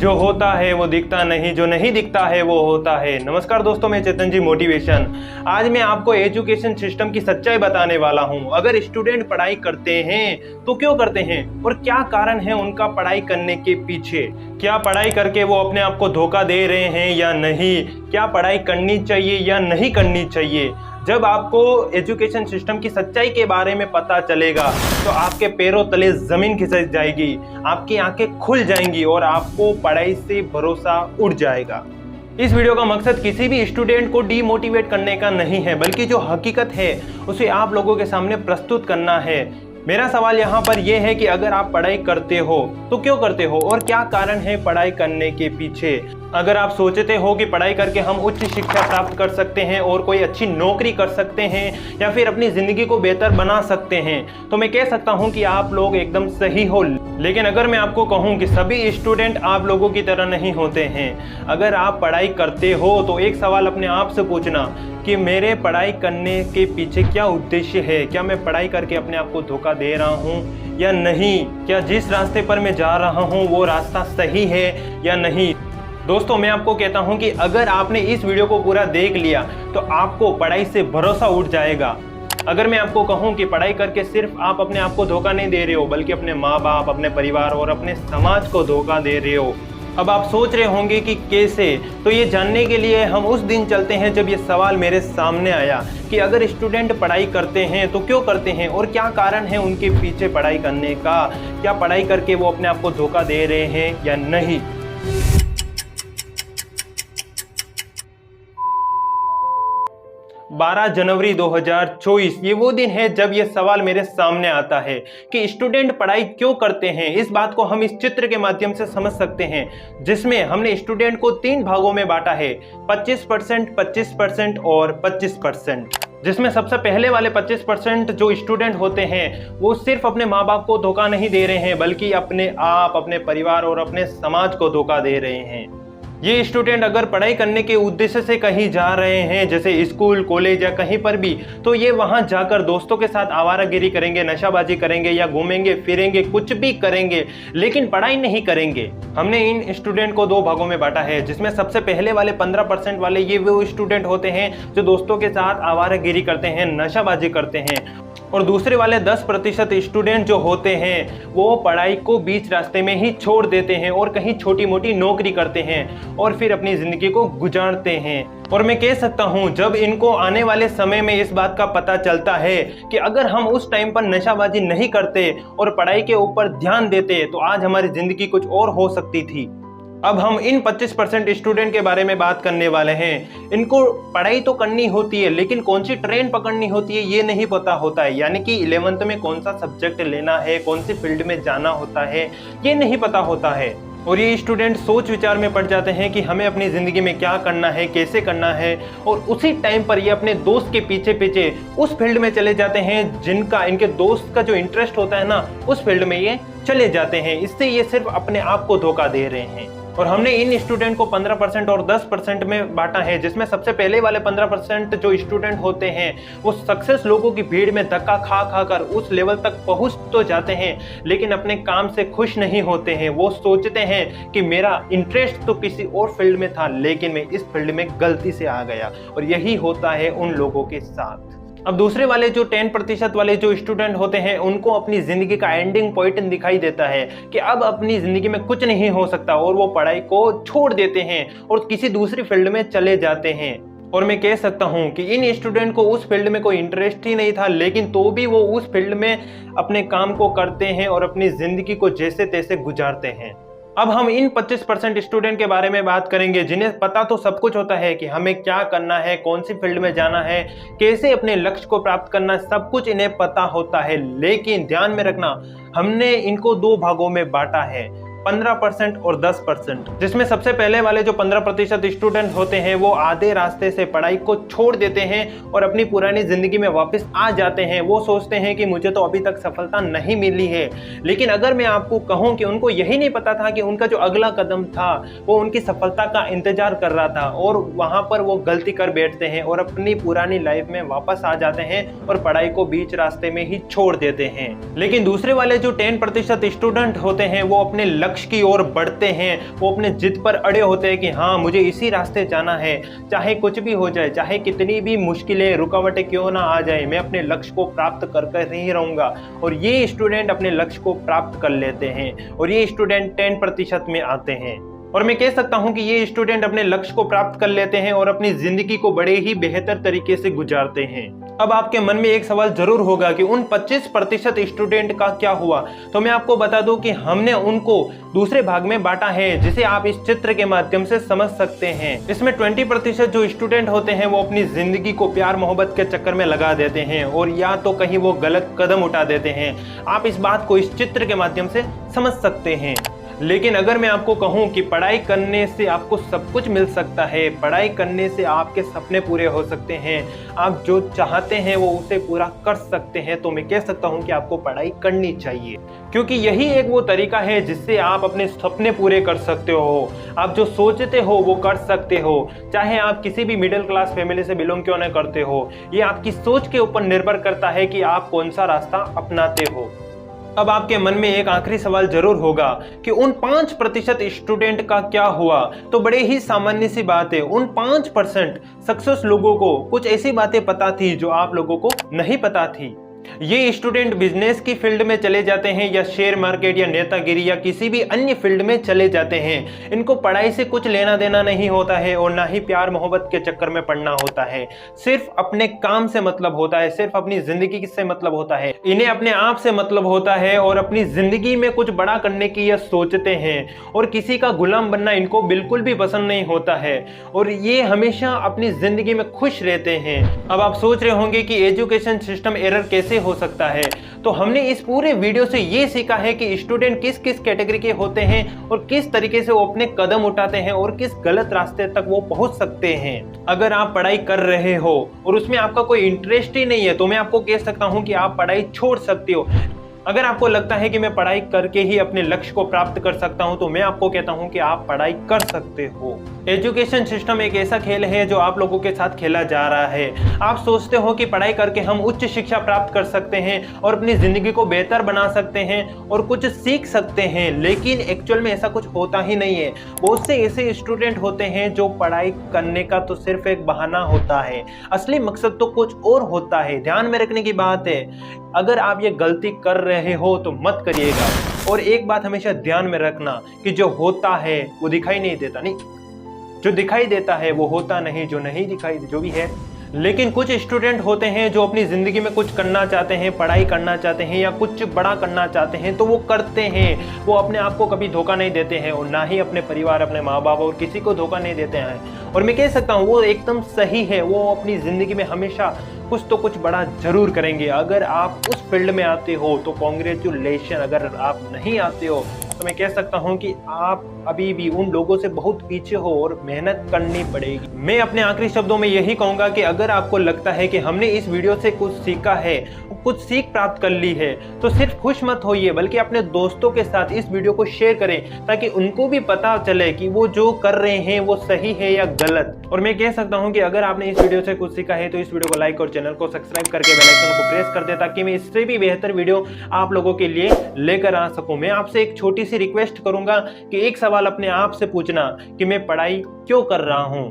जो होता है वो दिखता नहीं, जो नहीं दिखता है वो होता है। नमस्कार दोस्तों, मैं चेतन जी मोटिवेशन। आज मैं आपको एजुकेशन सिस्टम की सच्चाई बताने वाला हूं। अगर स्टूडेंट पढ़ाई करते हैं तो क्यों करते हैं और क्या कारण है उनका पढ़ाई करने के पीछे। क्या पढ़ाई करके वो अपने आप को धोखा दे रहे हैं या नहीं, क्या पढ़ाई करनी चाहिए या नहीं करनी चाहिए। जब आपको एजुकेशन सिस्टम की सच्चाई के बारे में पता चलेगा तो आपके पैरों तले जमीन खिसक जाएगी, आपकी आंखें खुल जाएंगी और आपको पढ़ाई से भरोसा उड़ जाएगा। इस वीडियो का मकसद किसी भी स्टूडेंट को डीमोटिवेट करने का नहीं है, बल्कि जो हकीकत है उसे आप लोगों के सामने प्रस्तुत करना है। मेरा सवाल यहाँ पर यह है कि अगर आप पढ़ाई करते हो तो क्यों करते हो और क्या कारण है पढ़ाई करने के पीछे। अगर आप सोचते हो कि पढ़ाई करके हम उच्च शिक्षा प्राप्त कर सकते हैं और कोई अच्छी नौकरी कर सकते हैं या फिर अपनी ज़िंदगी को बेहतर बना सकते हैं, तो मैं कह सकता हूं कि आप लोग एकदम सही हो। लेकिन अगर मैं आपको कहूं कि सभी स्टूडेंट आप लोगों की तरह नहीं होते हैं। अगर आप पढ़ाई करते हो तो एक सवाल अपने आप से पूछना कि मेरे पढ़ाई करने के पीछे क्या उद्देश्य है। क्या मैं पढ़ाई करके अपने आप को धोखा दे रहा हूँ या नहीं। क्या जिस रास्ते पर मैं जा रहा हूँ वो रास्ता सही है या नहीं। दोस्तों, मैं आपको कहता हूं कि अगर आपने इस वीडियो को पूरा देख लिया तो आपको पढ़ाई से भरोसा उठ जाएगा। अगर मैं आपको कहूं कि पढ़ाई करके सिर्फ आप अपने आप को धोखा नहीं दे रहे हो, बल्कि अपने माँ बाप, अपने परिवार और अपने समाज को धोखा दे रहे हो। अब आप सोच रहे होंगे कि कैसे, तो ये जानने के लिए हम उस दिन चलते हैं जब ये सवाल मेरे सामने आया कि अगर स्टूडेंट पढ़ाई करते हैं तो क्यों करते हैं और क्या कारण है उनके पीछे पढ़ाई करने का। क्या पढ़ाई करके वो अपने आप को धोखा दे रहे हैं या नहीं। 12 जनवरी 2024 ये वो दिन है जब ये सवाल मेरे सामने आता है कि स्टूडेंट पढ़ाई क्यों करते हैं। इस बात को हम इस चित्र के माध्यम से समझ सकते हैं, जिसमें हमने स्टूडेंट को 3 भागों में बांटा है, 25%, 25% और 25%। जिसमें सबसे पहले वाले 25% जो स्टूडेंट होते हैं वो सिर्फ अपने माँ बाप को धोखा नहीं दे रहे हैं, बल्कि अपने आप, अपने परिवार और अपने समाज को धोखा दे रहे हैं। ये स्टूडेंट अगर पढ़ाई करने के उद्देश्य से कहीं जा रहे हैं, जैसे स्कूल, कॉलेज या कहीं पर भी, तो ये वहां जाकर दोस्तों के साथ आवारागिरी करेंगे, नशाबाजी करेंगे या घूमेंगे फिरेंगे, कुछ भी करेंगे, लेकिन पढ़ाई नहीं करेंगे। हमने इन स्टूडेंट को 2 भागों में बांटा है, जिसमें सबसे पहले वाले 15% वाले ये वो स्टूडेंट होते हैं जो दोस्तों के साथ आवारागिरी करते हैं, नशाबाजी करते हैं। और दूसरे वाले 10% स्टूडेंट जो होते हैं वो पढ़ाई को बीच रास्ते में ही छोड़ देते हैं और कहीं छोटी मोटी नौकरी करते हैं और फिर अपनी ज़िंदगी को गुजारते हैं। और मैं कह सकता हूं, जब इनको आने वाले समय में इस बात का पता चलता है कि अगर हम उस टाइम पर नशाबाजी नहीं करते और पढ़ाई के ऊपर ध्यान देते तो आज हमारी ज़िंदगी कुछ और हो सकती थी। अब हम इन 25% स्टूडेंट के बारे में बात करने वाले हैं। इनको पढ़ाई तो करनी होती है, लेकिन कौन सी ट्रेन पकड़नी होती है ये नहीं पता होता है। यानी कि 11th में कौन सा सब्जेक्ट लेना है, कौन सी फील्ड में जाना होता है, ये नहीं पता होता है। और ये स्टूडेंट सोच विचार में पड़ जाते हैं कि हमें अपनी ज़िंदगी में क्या करना है, कैसे करना है, और उसी टाइम पर ये अपने दोस्त के पीछे पीछे उस फील्ड में चले जाते हैं जिनका, इनके दोस्त का जो इंटरेस्ट होता है ना, उस फील्ड में ये चले जाते हैं। इससे ये सिर्फ अपने आप को धोखा दे रहे हैं। और हमने इन स्टूडेंट को 15% और 10% में बांटा है, जिसमें सबसे पहले वाले 15% जो स्टूडेंट होते हैं वो सक्सेस लोगों की भीड़ में धक्का खा खा कर उस लेवल तक पहुंच तो जाते हैं, लेकिन अपने काम से खुश नहीं होते हैं। वो सोचते हैं कि मेरा इंटरेस्ट तो किसी और फील्ड में था, लेकिन मैं इस फील्ड में गलती से आ गया। और यही होता है उन लोगों के साथ। अब दूसरे वाले जो 10% वाले जो स्टूडेंट होते हैं उनको अपनी ज़िंदगी का एंडिंग पॉइंट दिखाई देता है कि अब अपनी ज़िंदगी में कुछ नहीं हो सकता, और वो पढ़ाई को छोड़ देते हैं और किसी दूसरी फील्ड में चले जाते हैं। और मैं कह सकता हूं कि इन स्टूडेंट को उस फील्ड में कोई इंटरेस्ट ही नहीं था, लेकिन तो भी वो उस फील्ड में अपने काम को करते हैं और अपनी ज़िंदगी को जैसे तैसे गुजारते हैं। अब हम इन 25% स्टूडेंट के बारे में बात करेंगे, जिन्हें पता तो सब कुछ होता है कि हमें क्या करना है, कौन सी फील्ड में जाना है, कैसे अपने लक्ष्य को प्राप्त करना, सब कुछ इन्हें पता होता है। लेकिन ध्यान में रखना, हमने इनको 2 भागों में बांटा है, 15% और 10%, जिसमें सबसे पहले वाले जो 15% स्टूडेंट होते हैं वो आधे रास्ते से पढ़ाई को छोड़ देते हैं और अपनी पुरानी जिंदगी में वापस आ जाते हैं। वो सोचते हैं कि मुझे तो अभी तक सफलता नहीं मिली है। लेकिन अगर मैं आपको कहूं कि उनको यही नहीं पता था कि उनका जो अगला कदम था वो उनकी सफलता का इंतजार कर रहा था, और वहां पर वो गलती कर बैठते हैं और अपनी पुरानी लाइफ में वापस आ जाते हैं और पढ़ाई को बीच रास्ते में ही छोड़ देते हैं। लेकिन दूसरे वाले जो 10% स्टूडेंट होते हैं वो अपने लक्ष्य की ओर बढ़ते हैं, वो अपने जिद पर अड़े होते हैं कि हाँ मुझे इसी रास्ते जाना है, चाहे कुछ भी हो जाए, चाहे कितनी भी मुश्किलें रुकावटें क्यों ना आ जाए, मैं अपने लक्ष्य को प्राप्त कर कर ही रहूँगा। और ये स्टूडेंट अपने लक्ष्य को प्राप्त कर लेते हैं और ये स्टूडेंट 10% में आते हैं। और मैं कह सकता हूं कि ये स्टूडेंट अपने लक्ष्य को प्राप्त कर लेते हैं और अपनी जिंदगी को बड़े ही बेहतर तरीके से गुजारते हैं। अब आपके मन में एक सवाल जरूर होगा कि उन 25% स्टूडेंट का क्या हुआ। तो मैं आपको बता दूं कि हमने उनको दूसरे भाग में बांटा है, जिसे आप इस चित्र के माध्यम से समझ सकते हैं। इसमें 20% जो स्टूडेंट होते हैं वो अपनी जिंदगी को प्यार मोहब्बत के चक्कर में लगा देते हैं और या तो कहीं वो गलत कदम उठा देते हैं। आप इस बात को इस चित्र के माध्यम से समझ सकते हैं। लेकिन अगर मैं आपको कहूं कि पढ़ाई करने से आपको सब कुछ मिल सकता है, पढ़ाई करने से आपके सपने पूरे हो सकते हैं, आप जो चाहते हैं वो उसे पूरा कर सकते हैं, तो मैं कह सकता हूं कि आपको पढ़ाई करनी चाहिए। क्योंकि यही एक वो तरीका है जिससे आप अपने सपने पूरे कर सकते हो। आप जो सोचते हो वो कर सकते हो, चाहे आप किसी भी मिडिल क्लास फैमिली से बिलोंग क्यों न करते हो। ये आपकी सोच के ऊपर निर्भर करता है कि आप कौन सा रास्ता अपनाते हो। अब आपके मन में एक आखिरी सवाल जरूर होगा कि उन 5% स्टूडेंट का क्या हुआ। तो बड़े ही सामान्य सी बात है, उन 5% सक्सेस लोगों को कुछ ऐसी बातें पता थी जो आप लोगों को नहीं पता थी। ये स्टूडेंट बिजनेस की फील्ड में चले जाते हैं या शेयर मार्केट या नेतागिरी या किसी भी अन्य फील्ड में चले जाते हैं। इनको पढ़ाई से कुछ लेना देना नहीं होता है और ना ही प्यार मोहब्बत के चक्कर में पढ़ना होता है। सिर्फ अपने काम से मतलब होता है, सिर्फ अपनी जिंदगी से मतलब होता है, इन्हें अपने आप से मतलब होता है और अपनी जिंदगी में कुछ बड़ा करने की यह सोचते हैं और किसी का गुलाम बनना इनको बिल्कुल भी पसंद नहीं होता है और ये हमेशा अपनी जिंदगी में खुश रहते हैं। अब आप सोच रहे होंगे कि एजुकेशन सिस्टम एरर कैसे हो सकता है। तो हमने इस पूरे वीडियो से ये सीखा है कि स्टूडेंट किस किस कैटेगरी के होते हैं और किस तरीके से वो अपने कदम उठाते हैं और किस गलत रास्ते तक वो पहुंच सकते हैं। अगर आप पढ़ाई कर रहे हो और उसमें आपका कोई इंटरेस्ट ही नहीं है तो मैं आपको कह सकता हूं कि आप पढ़ाई छोड़ सकते हो। अगर आपको लगता है कि मैं पढ़ाई करके ही अपने लक्ष्य को प्राप्त कर सकता हूं तो मैं आपको कहता हूं कि आप पढ़ाई कर सकते हो। एजुकेशन सिस्टम एक ऐसा खेल है जो आप लोगों के साथ खेला जा रहा है। आप सोचते हो कि पढ़ाई करके हम उच्च शिक्षा प्राप्त कर सकते हैं और अपनी जिंदगी को बेहतर बना सकते हैं और कुछ सीख सकते हैं, लेकिन एक्चुअल में ऐसा कुछ होता ही नहीं है। बहुत से ऐसे स्टूडेंट होते हैं जो पढ़ाई करने का तो सिर्फ एक बहाना होता है, असली मकसद तो कुछ और होता है। ध्यान में रखने की बात है, अगर आप ये गलती कर रहे हो तो मत करिएगा। और एक बात हमेशा ध्यान में रखना कि जो होता है वो दिखाई नहीं देता, नहीं, जो दिखाई देता है वो होता नहीं, जो नहीं दिखाई जो भी है। लेकिन कुछ स्टूडेंट होते हैं जो अपनी ज़िंदगी में कुछ करना चाहते हैं, पढ़ाई करना चाहते हैं या कुछ बड़ा करना चाहते हैं तो वो करते हैं। वो अपने आप को कभी धोखा नहीं देते हैं और ना ही अपने परिवार, अपने माँ बाप और किसी को धोखा नहीं देते हैं। और मैं कह सकता हूँ वो एकदम सही है। वो अपनी ज़िंदगी में हमेशा कुछ तो कुछ बड़ा जरूर करेंगे। अगर आप उस फील्ड में आते हो तो कॉन्ग्रेचुलेशन, अगर आप नहीं आते हो तो मैं कह सकता हूं कि आप अभी भी उन लोगों से बहुत पीछे हो और मेहनत करनी पड़ेगी। मैं अपने आखिरी शब्दों में यही कहूंगा कि अगर आपको लगता है कि हमने इस वीडियो से कुछ सीखा है, कुछ सीख प्राप्त कर ली है, तो सिर्फ खुश मत होइए बल्कि अपने दोस्तों के साथ इस वीडियो को शेयर करें ताकि उनको भी पता चले कि वो जो कर रहे हैं वो सही है या गलत। और मैं कह सकता हूं कि अगर आपने इस वीडियो से कुछ सीखा है तो इस वीडियो को लाइक और चैनल को सब्सक्राइब करके बेल आइकन को प्रेस कर दे ताकि मैं इससे भी बेहतर वीडियो आप लोगों के लिए लेकर आ सकूं। मैं आपसे एक छोटी सी रिक्वेस्ट करूंगा कि एक सवाल अपने आप से पूछना कि मैं पढ़ाई क्यों कर रहा हूं।